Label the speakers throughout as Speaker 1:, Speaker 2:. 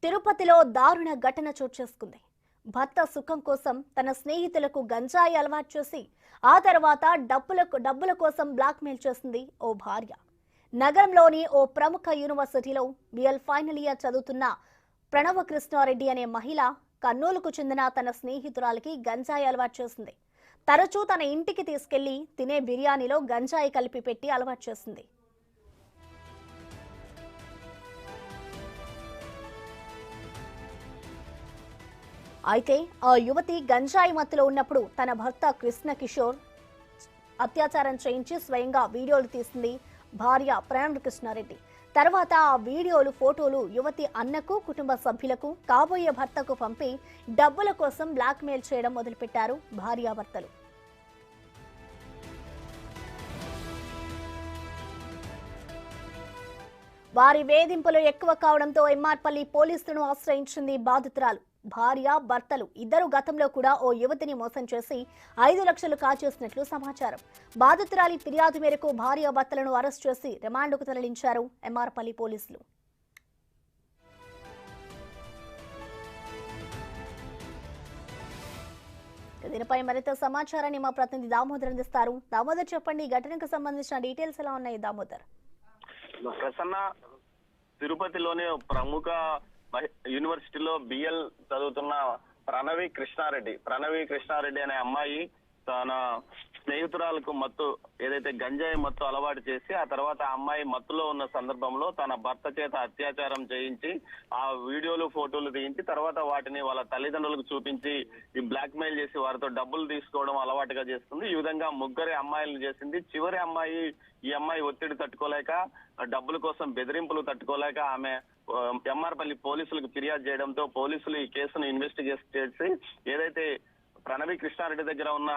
Speaker 1: తిరుపతిలో దారుణ ఘటన చోటు చేసుకుంది. భర్త సుఖం కోసం తన స్నేహితులకు గంజాయి అలవాటు చేసి ఆ తర్వాత డబ్బుల కోసం బ్లాక్మెయిల్ చేసింది ఓ భార్య. నగరంలోని ఓ ప్రముఖ యూనివర్సిటీలో బిఎల్ ఫైనల్ ఇయర్ చదువుతున్న ప్రణవ కృష్ణారెడ్డి అనే మహిళ కర్నూలుకు చెందిన తన స్నేహితురాలికి గంజాయి అలవాటు చేసింది. తరచూ తన ఇంటికి తీసుకెళ్లి తినే బిర్యానీలో గంజాయి కలిపి పెట్టి అలవాటు చేసింది. అయితే ఆ యువతి గంజాయి మత్తులో ఉన్నప్పుడు తన భర్త కృష్ణ కిషోర్ అత్యాచారం చేయించి స్వయంగా వీడియోలు తీసింది భార్య ప్రణవ్ కృష్ణారెడ్డి. తర్వాత ఆ వీడియోలు ఫోటోలు యువతి అన్నకు కుటుంబ సభ్యులకు కాబోయే భర్తకు పంపి డబ్బుల కోసం బ్లాక్మెయిల్ చేయడం మొదలుపెట్టారు భార్యాభర్తలు. వారి వేధింపులు ఎక్కువ కావడంతో ఎమ్మార్పల్లి పోలీసులను ఆశ్రయించింది బాధితురాలు. భార్య భర్తలు ఇద్దరు గతంలో కూడా ఓ యువతిని మోసం చేసి 5 లక్షలు కాజేసినట్లు సమాచారం. బాధితురాలి ఫిర్యాదు మేరకు భార్య భర్తలను అరెస్ట్ చేసి రిమాండ్కు తరలించారు ఎమ్మార్పల్లి పోలీసులు. దీనిపై మరింత సమాచారాన్ని మా ప్రతినిధి దామోదర్ అందిస్తారు. దామోదర్, చెప్పండి, ఈ ఘటనకు సంబంధించిన డీటెయిల్స్ ఎలా ఉన్నాయి దామోదర్?
Speaker 2: ప్రసన్న, తిరుపతిలోని ప్రముఖ యూనివర్సిటీలో బిఎల్ చదువుతున్న ప్రణవి కృష్ణారెడ్డి అనే అమ్మాయి తన స్నేహితురాలకు మత్తు ఏదైతే గంజాయి మత్తు అలవాటు చేసి ఆ తర్వాత ఆ అమ్మాయి మత్తులో ఉన్న సందర్భంలో తన భర్త చేత అత్యాచారం చేయించి ఆ వీడియోలు ఫోటోలు తీయించి తర్వాత వాటిని వాళ్ళ తల్లిదండ్రులకు చూపించి ఈ బ్లాక్ మెయిల్ చేసి వారితో డబ్బులు తీసుకోవడం అలవాటుగా చేస్తుంది. ఈ విధంగా ముగ్గురు అమ్మాయిలను చేసింది. చివరి అమ్మాయి ఈ అమ్మాయి ఒత్తిడి తట్టుకోలేక డబ్బుల కోసం బెదిరింపులు తట్టుకోలేక ఆమె ఎమ్మార్పల్లి పోలీసులకు ఫిర్యాదు చేయడంతో పోలీసులు ఈ కేసును ఇన్వెస్టిగేట్ చేసి ఏదైతే ప్రణవి కృష్ణారెడ్డి దగ్గర ఉన్న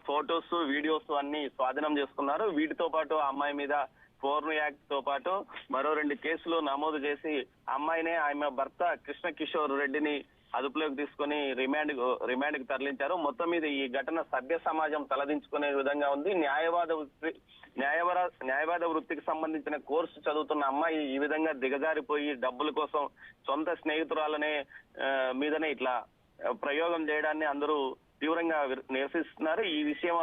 Speaker 2: ఫోటోస్ వీడియోస్ అన్ని స్వాధీనం చేసుకున్నారు. వీటితో పాటు ఆ అమ్మాయి మీద పోర్న్ యాక్ట్ తో పాటు మరో 2 కేసులు నమోదు చేసి అమ్మాయినే ఆమె భర్త కృష్ణ కిషోర్ రెడ్డిని అదుపులోకి తీసుకుని రిమాండ్ కి తరలించారు. మొత్తం మీద ఈ ఘటన సభ్య సమాజం తలదించుకునే విధంగా ఉంది. న్యాయవాద వృత్తికి సంబంధించిన కోర్సు చదువుతున్న అమ్మాయి ఈ విధంగా దిగజారిపోయి డబ్బుల కోసం సొంత స్నేహితురాలనే మీదనే ఇట్లా ప్రయోగం చేయడాన్ని అందరూ తీవ్రంగా నిరసిస్తున్నారు. ఈ విషయం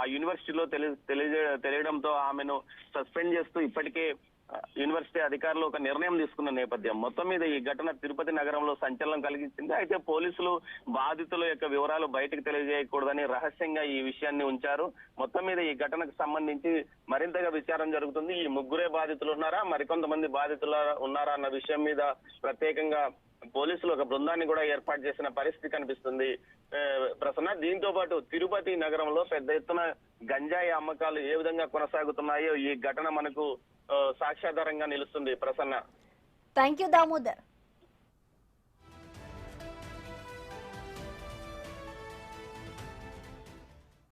Speaker 2: ఆ యూనివర్సిటీలో తెలియడంతో ఆమెను సస్పెండ్ చేస్తూ ఇప్పటికే యూనివర్సిటీ అధికారులు ఒక నిర్ణయం తీసుకున్న నేపథ్యం. మొత్తం మీద ఈ ఘటన తిరుపతి నగరంలో సంచలనం కలిగించింది. అయితే పోలీసులు బాధితుల యొక్క వివరాలు బయటకు తెలియజేయకూడదని రహస్యంగా ఈ విషయాన్ని ఉంచారు. మొత్తం మీద ఈ ఘటనకు సంబంధించి మరింతగా విచారణ జరుగుతుంది. ఈ ముగ్గురే బాధితులు ఉన్నారా, మరికొంతమంది బాధితులు ఉన్నారా అన్న విషయం మీద ప్రత్యేకంగా పోలీసులు ఒక బృందాన్ని కూడా ఏర్పాటు చేసిన పరిస్థితి కనిపిస్తుంది ప్రసన్న. దీంతో పాటు తిరుపతి నగరంలో పెద్ద ఎత్తున గంజాయి అమ్మకాలు ఏ విధంగా కొనసాగుతున్నాయో ఈ ఘటన మనకు సాక్ష్యాధారంగా నిలుస్తుంది ప్రసన్న.
Speaker 1: Thank you Damodar.